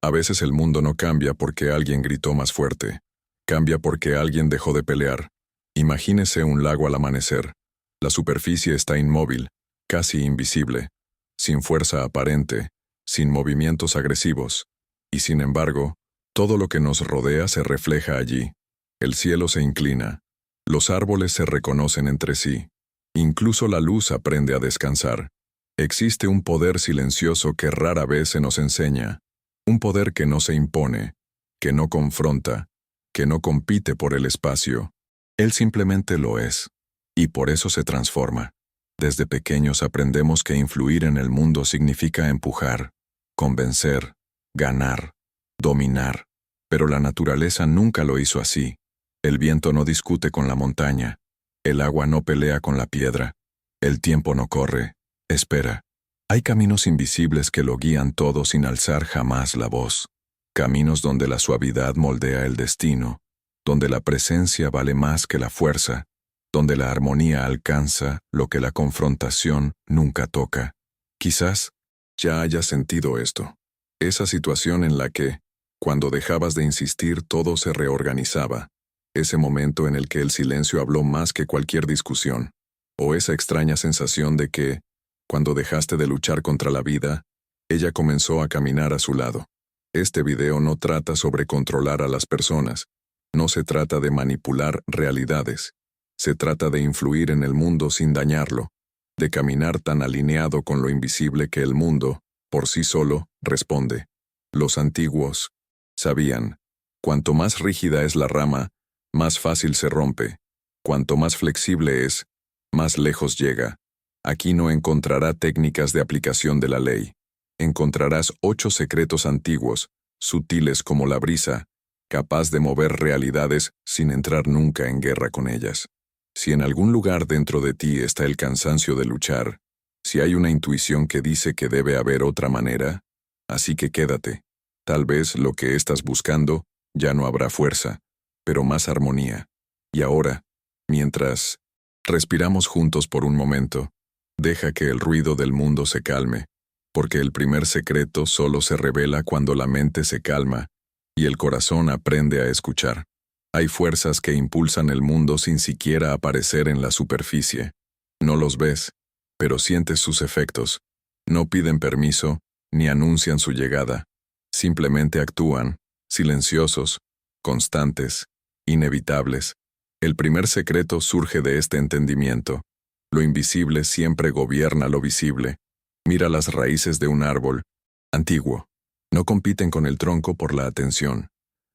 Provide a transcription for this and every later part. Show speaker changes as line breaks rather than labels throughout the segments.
A veces el mundo no cambia porque alguien gritó más fuerte. Cambia porque alguien dejó de pelear. Imagínese un lago al amanecer. La superficie está inmóvil, casi invisible, sin fuerza aparente, sin movimientos agresivos. Y sin embargo, todo lo que nos rodea se refleja allí. El cielo se inclina. Los árboles se reconocen entre sí. Incluso la luz aprende a descansar. Existe un poder silencioso que rara vez se nos enseña. Un poder que no se impone, que no confronta, que no compite por el espacio. Él simplemente lo es. Y por eso se transforma. Desde pequeños aprendemos que influir en el mundo significa empujar, convencer, ganar, dominar. Pero la naturaleza nunca lo hizo así. El viento no discute con la montaña. El agua no pelea con la piedra. El tiempo no corre, espera. Hay caminos invisibles que lo guían todo sin alzar jamás la voz. Caminos donde la suavidad moldea el destino, donde la presencia vale más que la fuerza, donde la armonía alcanza lo que la confrontación nunca toca. Quizás ya hayas sentido esto. Esa situación en la que, cuando dejabas de insistir, todo se reorganizaba. Ese momento en el que el silencio habló más que cualquier discusión. O esa extraña sensación de que, cuando dejaste de luchar contra la vida, ella comenzó a caminar a su lado. Este video no trata sobre controlar a las personas. No se trata de manipular realidades. Se trata de influir en el mundo sin dañarlo, de caminar tan alineado con lo invisible que el mundo, por sí solo, responde. Los antiguos sabían, cuanto más rígida es la rama, más fácil se rompe. Cuanto más flexible es, más lejos llega. Aquí no encontrará técnicas de aplicación de la ley. Encontrarás 8 secretos antiguos, sutiles como la brisa, capaz de mover realidades sin entrar nunca en guerra con ellas. Si en algún lugar dentro de ti está el cansancio de luchar, si hay una intuición que dice que debe haber otra manera, así que quédate. Tal vez lo que estás buscando ya no habrá fuerza, pero más armonía. Y ahora, mientras respiramos juntos por un momento, deja que el ruido del mundo se calme, porque el primer secreto solo se revela cuando la mente se calma y el corazón aprende a escuchar. Hay fuerzas que impulsan el mundo sin siquiera aparecer en la superficie. No los ves, pero sientes sus efectos. No piden permiso, ni anuncian su llegada. Simplemente actúan, silenciosos, constantes, inevitables. El primer secreto surge de este entendimiento. Lo invisible siempre gobierna lo visible. Mira las raíces de un árbol antiguo. No compiten con el tronco por la atención.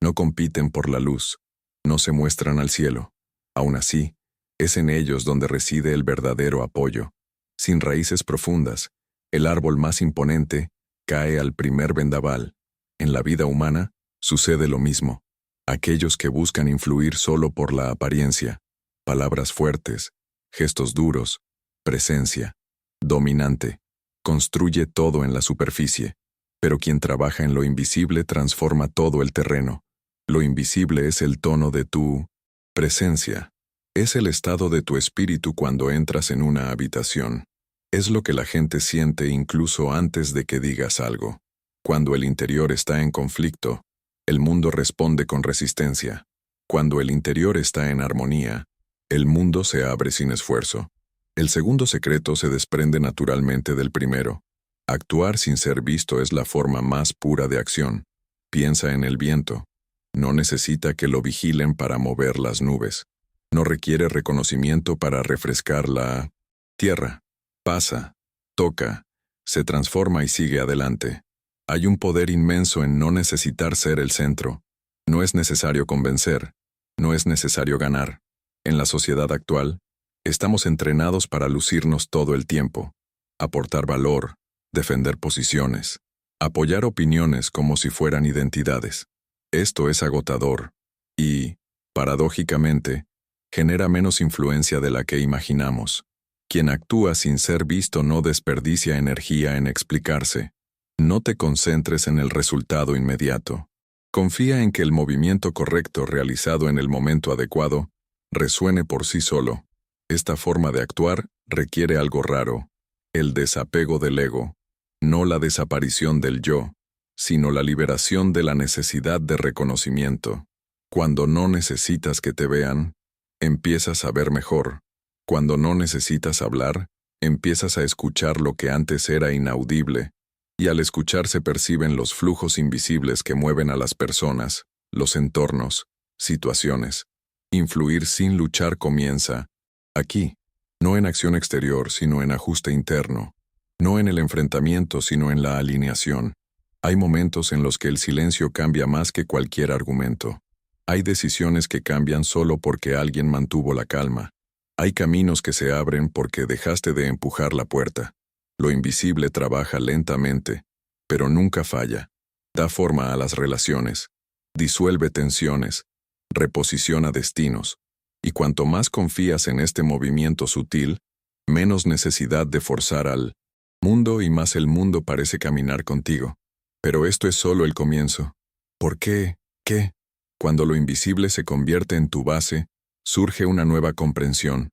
No compiten por la luz. No se muestran al cielo. Aún así, es en ellos donde reside el verdadero apoyo. Sin raíces profundas, el árbol más imponente cae al primer vendaval. En la vida humana, sucede lo mismo. Aquellos que buscan influir solo por la apariencia, palabras fuertes, gestos duros, presencia, dominante, construye todo en la superficie. Pero quien trabaja en lo invisible transforma todo el terreno. Lo invisible es el tono de tu presencia. Es el estado de tu espíritu cuando entras en una habitación. Es lo que la gente siente incluso antes de que digas algo. Cuando el interior está en conflicto, el mundo responde con resistencia. Cuando el interior está en armonía, el mundo se abre sin esfuerzo. El segundo secreto se desprende naturalmente del primero. Actuar sin ser visto es la forma más pura de acción. Piensa en el viento. No necesita que lo vigilen para mover las nubes. No requiere reconocimiento para refrescar la tierra. Pasa, toca, se transforma y sigue adelante. Hay un poder inmenso en no necesitar ser el centro. No es necesario convencer. No es necesario ganar. En la sociedad actual, estamos entrenados para lucirnos todo el tiempo. Aportar valor, defender posiciones, apoyar opiniones como si fueran identidades. Esto es agotador y, paradójicamente, genera menos influencia de la que imaginamos. Quien actúa sin ser visto no desperdicia energía en explicarse. No te concentres en el resultado inmediato. Confía en que el movimiento correcto realizado en el momento adecuado resuene por sí solo. Esta forma de actuar requiere algo raro, el desapego del ego, no la desaparición del yo, sino la liberación de la necesidad de reconocimiento. Cuando no necesitas que te vean, empiezas a ver mejor. Cuando no necesitas hablar, empiezas a escuchar lo que antes era inaudible, y al escuchar se perciben los flujos invisibles que mueven a las personas, los entornos, situaciones. Influir sin luchar comienza aquí, no en acción exterior, sino en ajuste interno, no en el enfrentamiento, sino en la alineación. Hay momentos en los que el silencio cambia más que cualquier argumento. Hay decisiones que cambian solo porque alguien mantuvo la calma. Hay caminos que se abren porque dejaste de empujar la puerta. Lo invisible trabaja lentamente, pero nunca falla. Da forma a las relaciones, disuelve tensiones, reposiciona destinos. Y cuanto más confías en este movimiento sutil, menos necesidad de forzar al mundo y más el mundo parece caminar contigo. Pero esto es solo el comienzo. ¿Por qué? ¿Qué? Cuando lo invisible se convierte en tu base, surge una nueva comprensión.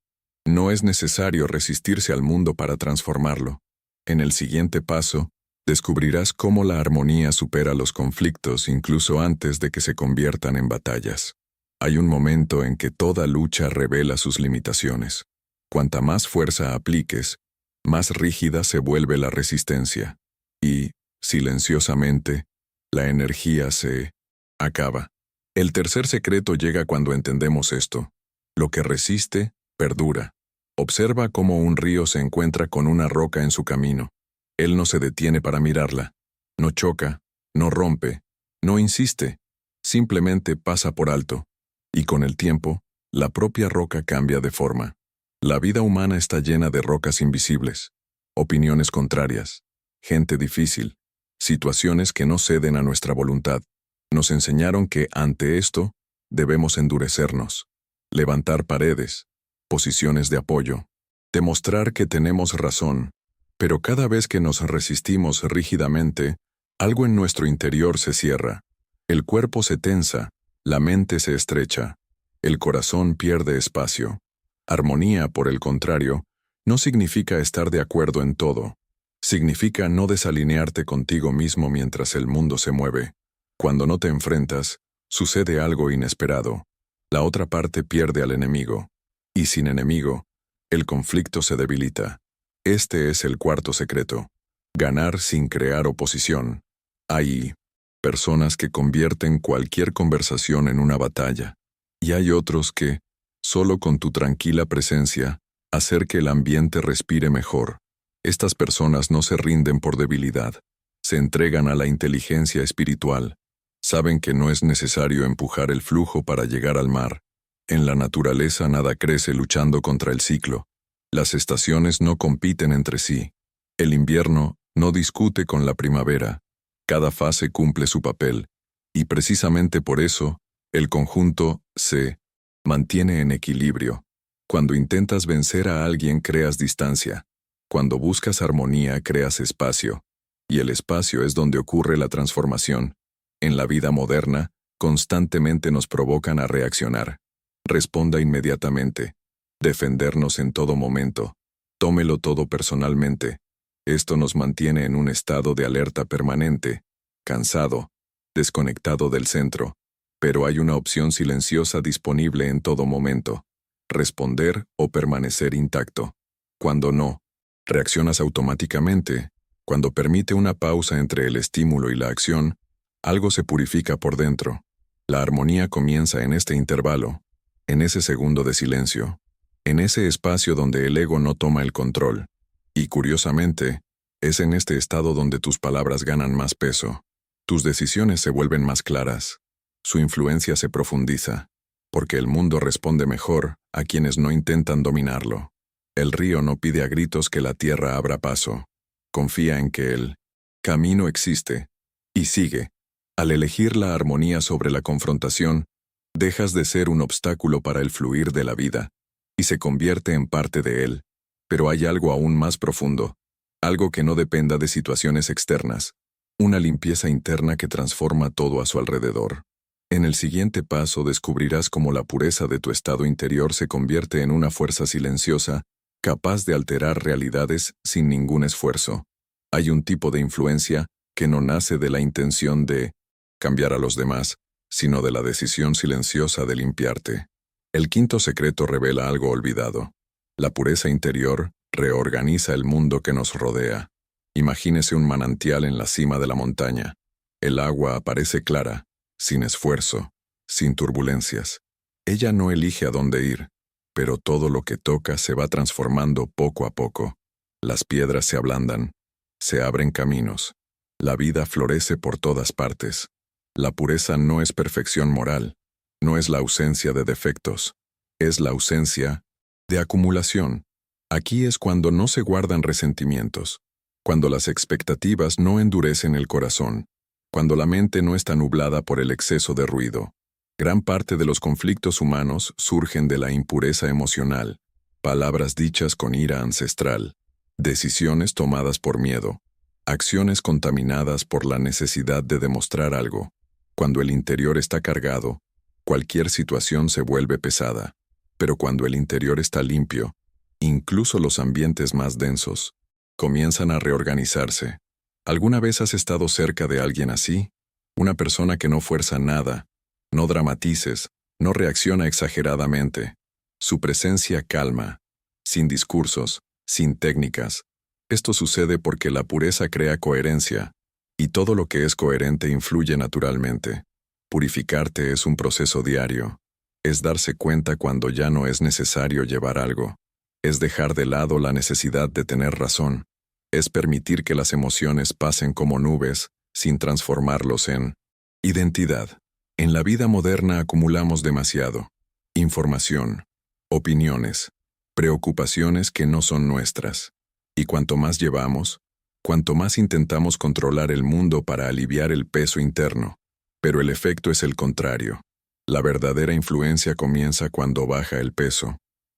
No es necesario resistirse al mundo para transformarlo. En el siguiente paso, descubrirás cómo la armonía supera los conflictos incluso antes de que se conviertan en batallas. Hay un momento en que toda lucha revela sus limitaciones. Cuanta más fuerza apliques, más rígida se vuelve la resistencia. Y, silenciosamente, la energía se acaba. El tercer secreto llega cuando entendemos esto. Lo que resiste, perdura. Observa cómo un río se encuentra con una roca en su camino. Él no se detiene para mirarla. No choca, no rompe, no insiste. Simplemente pasa por alto. Y con el tiempo, la propia roca cambia de forma. La vida humana está llena de rocas invisibles, opiniones contrarias, gente difícil, situaciones que no ceden a nuestra voluntad. Nos enseñaron que, ante esto, debemos endurecernos, levantar paredes, posiciones de apoyo, demostrar que tenemos razón. Pero cada vez que nos resistimos rígidamente, algo en nuestro interior se cierra. El cuerpo se tensa, la mente se estrecha, el corazón pierde espacio. Armonía, por el contrario, no significa estar de acuerdo en todo. Significa no desalinearte contigo mismo mientras el mundo se mueve. Cuando no te enfrentas, sucede algo inesperado. La otra parte pierde al enemigo. Y sin enemigo, el conflicto se debilita. Este es el cuarto secreto. Ganar sin crear oposición. Hay personas que convierten cualquier conversación en una batalla. Y hay otros que, solo con tu tranquila presencia, hacer que el ambiente respire mejor. Estas personas no se rinden por debilidad. Se entregan a la inteligencia espiritual. Saben que no es necesario empujar el flujo para llegar al mar. En la naturaleza nada crece luchando contra el ciclo. Las estaciones no compiten entre sí. El invierno no discute con la primavera. Cada fase cumple su papel. Y precisamente por eso, el conjunto se mantiene en equilibrio. Cuando intentas vencer a alguien, creas distancia. Cuando buscas armonía, creas espacio. Y el espacio es donde ocurre la transformación. En la vida moderna, constantemente nos provocan a reaccionar. Responda inmediatamente. Defendernos en todo momento. Tómelo todo personalmente. Esto nos mantiene en un estado de alerta permanente, cansado, desconectado del centro. Pero hay una opción silenciosa disponible en todo momento. Responder o permanecer intacto. Cuando no, reaccionas automáticamente. Cuando permite una pausa entre el estímulo y la acción, algo se purifica por dentro. La armonía comienza en este intervalo, en ese segundo de silencio, en ese espacio donde el ego no toma el control. Y curiosamente, es en este estado donde tus palabras ganan más peso. Tus decisiones se vuelven más claras. Su influencia se profundiza, porque el mundo responde mejor a quienes no intentan dominarlo. El río no pide a gritos que la tierra abra paso. Confía en que el camino existe y sigue. Al elegir la armonía sobre la confrontación, dejas de ser un obstáculo para el fluir de la vida y se convierte en parte de él. Pero hay algo aún más profundo, algo que no dependa de situaciones externas, una limpieza interna que transforma todo a su alrededor. En el siguiente paso descubrirás cómo la pureza de tu estado interior se convierte en una fuerza silenciosa, capaz de alterar realidades sin ningún esfuerzo. Hay un tipo de influencia que no nace de la intención de cambiar a los demás, sino de la decisión silenciosa de limpiarte. El quinto secreto revela algo olvidado. La pureza interior reorganiza el mundo que nos rodea. Imagínese un manantial en la cima de la montaña. El agua aparece clara, sin esfuerzo, sin turbulencias. Ella no elige a dónde ir, pero todo lo que toca se va transformando poco a poco. Las piedras se ablandan, se abren caminos. La vida florece por todas partes. La pureza no es perfección moral, no es la ausencia de defectos, es la ausencia de acumulación. Aquí es cuando no se guardan resentimientos, cuando las expectativas no endurecen el corazón, cuando la mente no está nublada por el exceso de ruido. Gran parte de los conflictos humanos surgen de la impureza emocional, palabras dichas con ira ancestral, decisiones tomadas por miedo, acciones contaminadas por la necesidad de demostrar algo. Cuando el interior está cargado, cualquier situación se vuelve pesada. Pero cuando el interior está limpio, incluso los ambientes más densos comienzan a reorganizarse. ¿Alguna vez has estado cerca de alguien así? Una persona que no fuerza nada, no dramatices, no reacciona exageradamente. Su presencia calma, sin discursos, sin técnicas. Esto sucede porque la pureza crea coherencia, y todo lo que es coherente influye naturalmente. Purificarte es un proceso diario. Es darse cuenta cuando ya no es necesario llevar algo. Es dejar de lado la necesidad de tener razón. Es permitir que las emociones pasen como nubes, sin transformarlos en identidad. En la vida moderna acumulamos demasiado. Información, opiniones, preocupaciones que no son nuestras. Y cuanto más llevamos, cuanto más intentamos controlar el mundo para aliviar el peso interno. Pero el efecto es el contrario. La verdadera influencia comienza cuando baja el peso.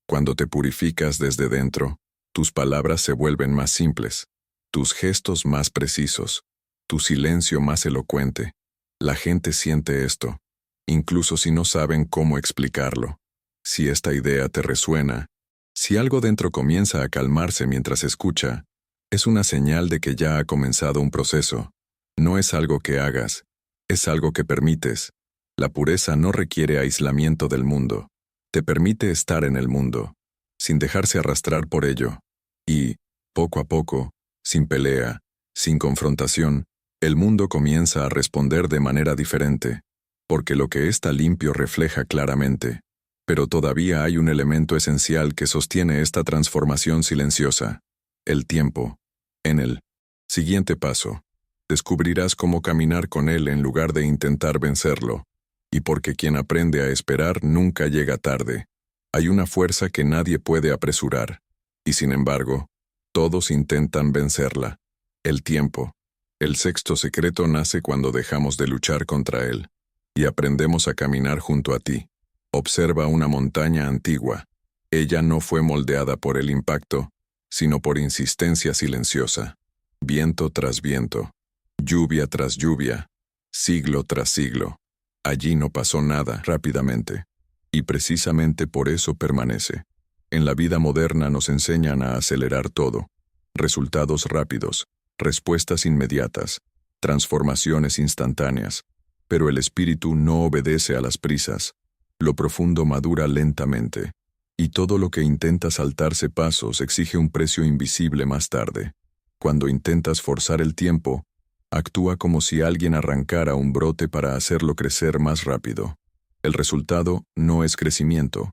Cuando te purificas desde dentro, tus palabras se vuelven más simples, tus gestos más precisos, tu silencio más elocuente. La gente siente esto, incluso si no saben cómo explicarlo. Si esta idea te resuena, si algo dentro comienza a calmarse mientras escucha, es una señal de que ya ha comenzado un proceso. No es algo que hagas, es algo que permites. La pureza no requiere aislamiento del mundo. Te permite estar en el mundo, sin dejarse arrastrar por ello. Y, poco a poco, sin pelea, sin confrontación, el mundo comienza a responder de manera diferente, porque lo que está limpio refleja claramente. Pero todavía hay un elemento esencial que sostiene esta transformación silenciosa: el tiempo. En el siguiente paso, descubrirás cómo caminar con él en lugar de intentar vencerlo. Y porque quien aprende a esperar nunca llega tarde. Hay una fuerza que nadie puede apresurar, y sin embargo, todos intentan vencerla: el tiempo. El sexto secreto nace cuando dejamos de luchar contra él, y aprendemos a caminar junto a ti. Observa una montaña antigua. Ella no fue moldeada por el impacto, sino por insistencia silenciosa. Viento tras viento, lluvia tras lluvia, siglo tras siglo. Allí no pasó nada rápidamente, y precisamente por eso permanece. En la vida moderna nos enseñan a acelerar todo. Resultados rápidos, respuestas inmediatas, transformaciones instantáneas. Pero el espíritu no obedece a las prisas. Lo profundo madura lentamente, y todo lo que intenta saltarse pasos exige un precio invisible más tarde. Cuando intentas forzar el tiempo, actúa como si alguien arrancara un brote para hacerlo crecer más rápido. El resultado no es crecimiento,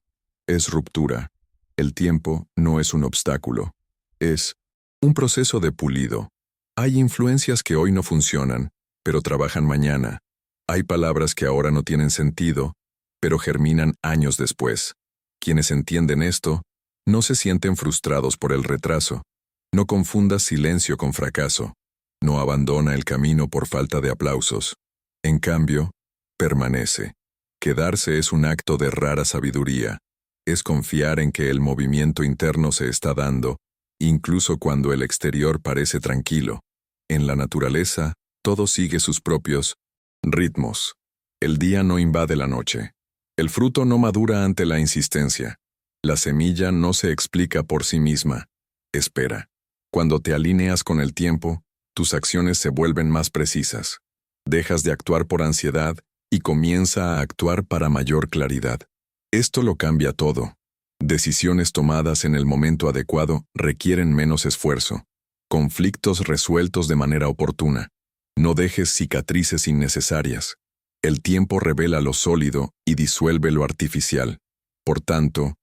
es ruptura. El tiempo no es un obstáculo, es un proceso de pulido. Hay influencias que hoy no funcionan, pero trabajan mañana. Hay palabras que ahora no tienen sentido, pero germinan años después. Quienes entienden esto, no se sienten frustrados por el retraso. No confundas silencio con fracaso. No abandona el camino por falta de aplausos. En cambio, permanece. Quedarse es un acto de rara sabiduría. Es confiar en que el movimiento interno se está dando, incluso cuando el exterior parece tranquilo. En la naturaleza, todo sigue sus propios ritmos. El día no invade la noche. El fruto no madura ante la insistencia. La semilla no se explica por sí misma. Espera. Cuando te alineas con el tiempo, tus acciones se vuelven más precisas. Dejas de actuar por ansiedad y comienza a actuar para mayor claridad. Esto lo cambia todo. Decisiones tomadas en el momento adecuado requieren menos esfuerzo. Conflictos resueltos de manera oportuna. No dejes cicatrices innecesarias. El tiempo revela lo sólido y disuelve lo artificial. Por tanto,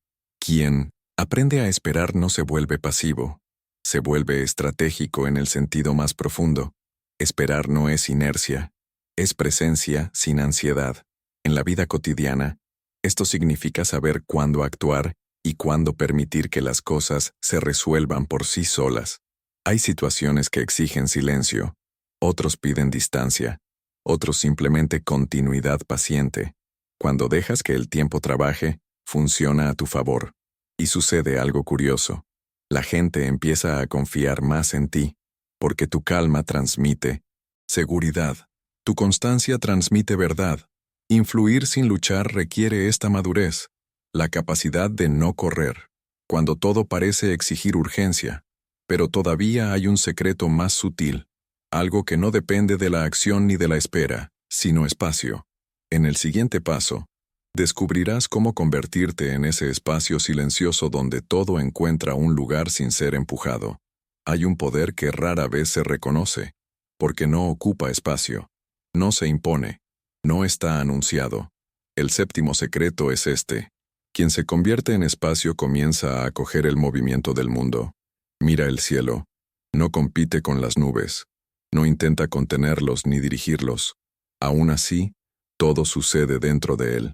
quien aprende a esperar no se vuelve pasivo. Se vuelve estratégico en el sentido más profundo. Esperar no es inercia, es presencia sin ansiedad. En la vida cotidiana, esto significa saber cuándo actuar y cuándo permitir que las cosas se resuelvan por sí solas. Hay situaciones que exigen silencio, otros piden distancia, otros simplemente continuidad paciente. Cuando dejas que el tiempo trabaje, funciona a tu favor. Y sucede algo curioso. La gente empieza a confiar más en ti, porque tu calma transmite seguridad. Tu constancia transmite verdad. Influir sin luchar requiere esta madurez, la capacidad de no correr, cuando todo parece exigir urgencia. Pero todavía hay un secreto más sutil, algo que no depende de la acción ni de la espera, sino espacio. En el siguiente paso, descubrirás cómo convertirte en ese espacio silencioso donde todo encuentra un lugar sin ser empujado. Hay un poder que rara vez se reconoce, porque no ocupa espacio, no se impone, no está anunciado. El séptimo secreto es este. Quien se convierte en espacio comienza a acoger el movimiento del mundo. Mira el cielo, no compite con las nubes, no intenta contenerlos ni dirigirlos. Aún así, todo sucede dentro de él.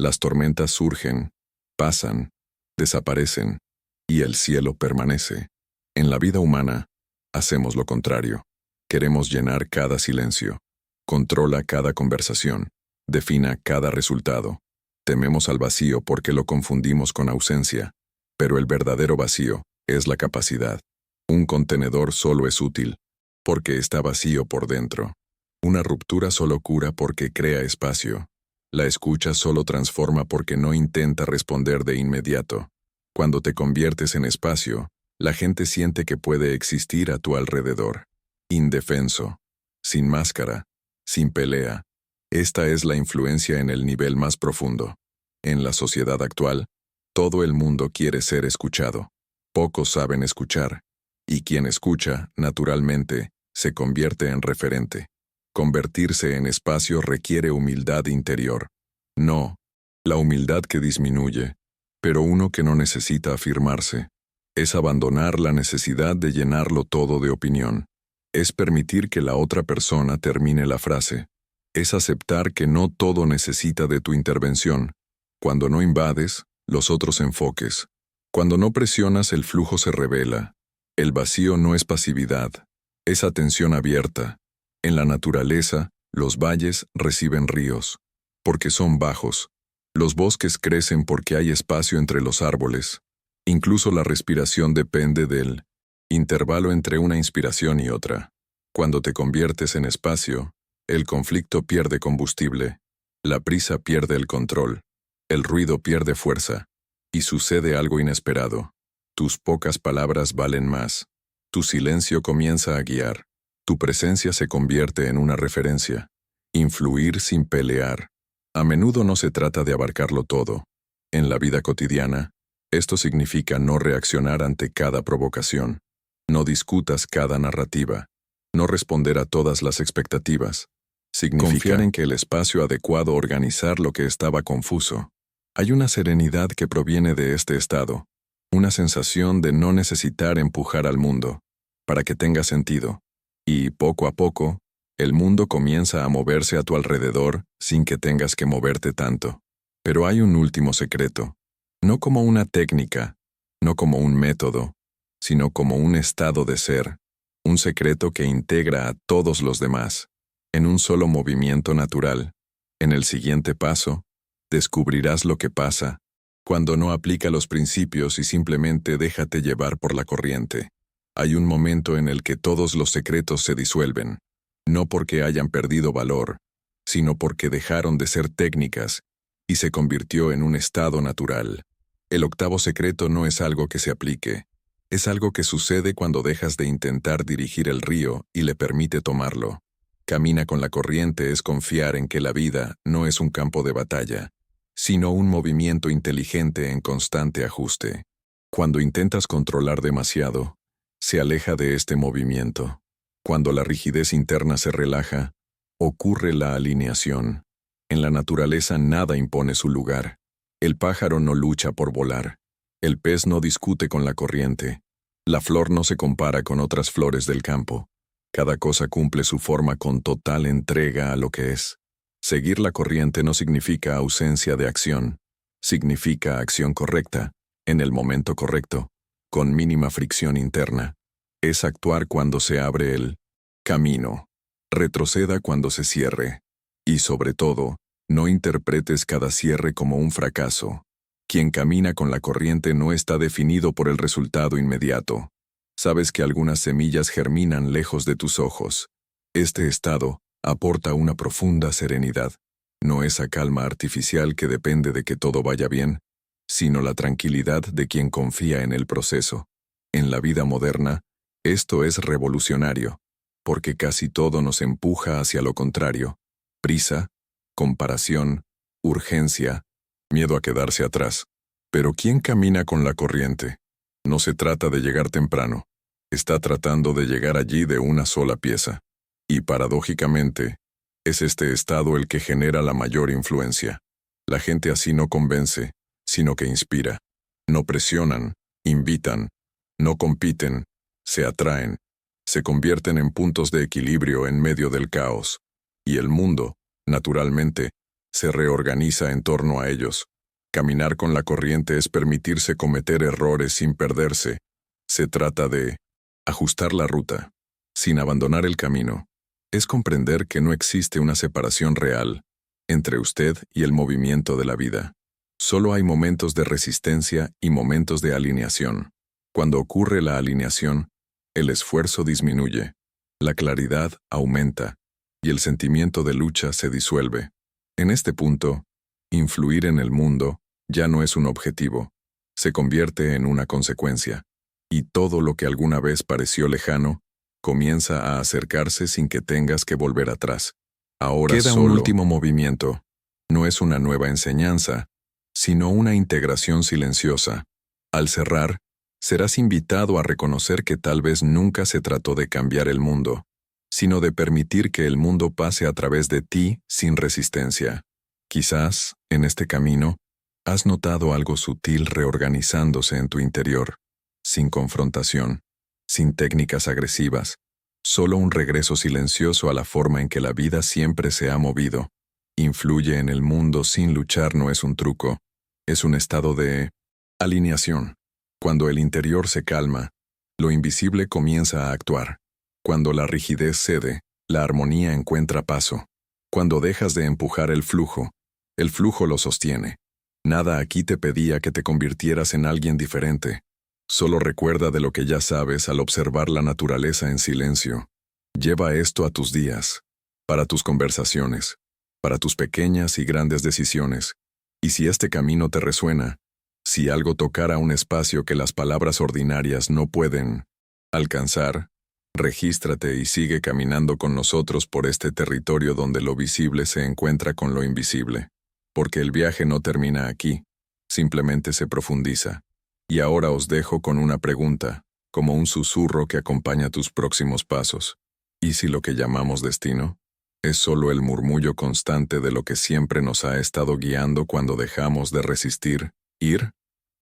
Las tormentas surgen, pasan, desaparecen, y el cielo permanece. En la vida humana, hacemos lo contrario. Queremos llenar cada silencio, controla cada conversación, defina cada resultado. Tememos al vacío porque lo confundimos con ausencia, pero el verdadero vacío es la capacidad. Un contenedor solo es útil porque está vacío por dentro. Una ruptura solo cura porque crea espacio. La escucha solo transforma porque no intenta responder de inmediato. Cuando te conviertes en espacio, la gente siente que puede existir a tu alrededor. Indefenso, sin máscara, sin pelea. Esta es la influencia en el nivel más profundo. En la sociedad actual, todo el mundo quiere ser escuchado. Pocos saben escuchar, y quien escucha, naturalmente, se convierte en referente. Convertirse en espacio requiere humildad interior. No, la humildad que disminuye, pero uno que no necesita afirmarse. Es abandonar la necesidad de llenarlo todo de opinión. Es permitir que la otra persona termine la frase. Es aceptar que no todo necesita de tu intervención. Cuando no invades los otros enfoques. Cuando no presionas, el flujo se revela. El vacío no es pasividad, es atención abierta. En la naturaleza, los valles reciben ríos, porque son bajos. Los bosques crecen porque hay espacio entre los árboles. Incluso la respiración depende del intervalo entre una inspiración y otra. Cuando te conviertes en espacio, el conflicto pierde combustible, la prisa pierde el control, el ruido pierde fuerza, y sucede algo inesperado. Tus pocas palabras valen más. Tu silencio comienza a guiar. Tu presencia se convierte en una referencia. Influir sin pelear. A menudo no se trata de abarcarlo todo. En la vida cotidiana, esto significa no reaccionar ante cada provocación. No discutas cada narrativa. No responder a todas las expectativas. Significa confiar en que el espacio adecuado organizar lo que estaba confuso. Hay una serenidad que proviene de este estado. Una sensación de no necesitar empujar al mundo, para que tenga sentido. Y, poco a poco, el mundo comienza a moverse a tu alrededor sin que tengas que moverte tanto. Pero hay un último secreto. No como una técnica, no como un método, sino como un estado de ser. Un secreto que integra a todos los demás, en un solo movimiento natural. En el siguiente paso, descubrirás lo que pasa cuando no aplica los principios y simplemente déjate llevar por la corriente. Hay un momento en el que todos los secretos se disuelven, no porque hayan perdido valor, sino porque dejaron de ser técnicas y se convirtió en un estado natural. El octavo secreto no es algo que se aplique, Es algo que sucede cuando dejas de intentar dirigir el río y le permite tomarlo. Camina con la corriente es confiar en que la vida no es un campo de batalla, sino un movimiento inteligente en constante ajuste. Cuando intentas controlar demasiado, se aleja de este movimiento. Cuando la rigidez interna se relaja, ocurre la alineación. En la naturaleza nada impone su lugar. El pájaro no lucha por volar. El pez no discute con la corriente. La flor no se compara con otras flores del campo. Cada cosa cumple su forma con total entrega a lo que es. Seguir la corriente no significa ausencia de acción. Significa acción correcta, en el momento correcto, con mínima fricción interna. Es actuar cuando se abre el camino. Retroceda cuando se cierre. Y sobre todo, no interpretes cada cierre como un fracaso. Quien camina con la corriente no está definido por el resultado inmediato. Sabes que algunas semillas germinan lejos de tus ojos. Este estado aporta una profunda serenidad. No esa calma artificial que depende de que todo vaya bien, sino la tranquilidad de quien confía en el proceso. En la vida moderna, esto es revolucionario, porque casi todo nos empuja hacia lo contrario. Prisa, comparación, urgencia, miedo a quedarse atrás. Pero ¿quién camina con la corriente? No se trata de llegar temprano. Está tratando de llegar allí de una sola pieza. Y paradójicamente, es este estado el que genera la mayor influencia. La gente así no convence, sino que inspira. No presionan, invitan, no compiten, se atraen, se convierten en puntos de equilibrio en medio del caos. Y el mundo, naturalmente, se reorganiza en torno a ellos. Caminar con la corriente es permitirse cometer errores sin perderse. Se trata de ajustar la ruta, sin abandonar el camino. Es comprender que no existe una separación real entre usted y el movimiento de la vida. Solo hay momentos de resistencia y momentos de alineación. Cuando ocurre la alineación, el esfuerzo disminuye, la claridad aumenta y el sentimiento de lucha se disuelve. En este punto, influir en el mundo ya no es un objetivo, se convierte en una consecuencia, y todo lo que alguna vez pareció lejano comienza a acercarse sin que tengas que volver atrás. Ahora queda un último movimiento. No es una nueva enseñanza, sino una integración silenciosa. Al cerrar, serás invitado a reconocer que tal vez nunca se trató de cambiar el mundo, sino de permitir que el mundo pase a través de ti sin resistencia. Quizás, en este camino, has notado algo sutil reorganizándose en tu interior, sin confrontación, sin técnicas agresivas, solo un regreso silencioso a la forma en que la vida siempre se ha movido. Influye en el mundo sin luchar no es un truco, es un estado de alineación. Cuando el interior se calma, lo invisible comienza a actuar. Cuando la rigidez cede, la armonía encuentra paso. Cuando dejas de empujar el flujo lo sostiene. Nada aquí te pedía que te convirtieras en alguien diferente. Solo recuerda de lo que ya sabes al observar la naturaleza en silencio. Lleva esto a tus días, para tus conversaciones, para tus pequeñas y grandes decisiones. Y si este camino te resuena, si algo tocara un espacio que las palabras ordinarias no pueden alcanzar, regístrate y sigue caminando con nosotros por este territorio donde lo visible se encuentra con lo invisible. Porque el viaje no termina aquí, simplemente se profundiza. Y ahora os dejo con una pregunta, como un susurro que acompaña tus próximos pasos. ¿Y si lo que llamamos destino es solo el murmullo constante de lo que siempre nos ha estado guiando cuando dejamos de resistir, ir?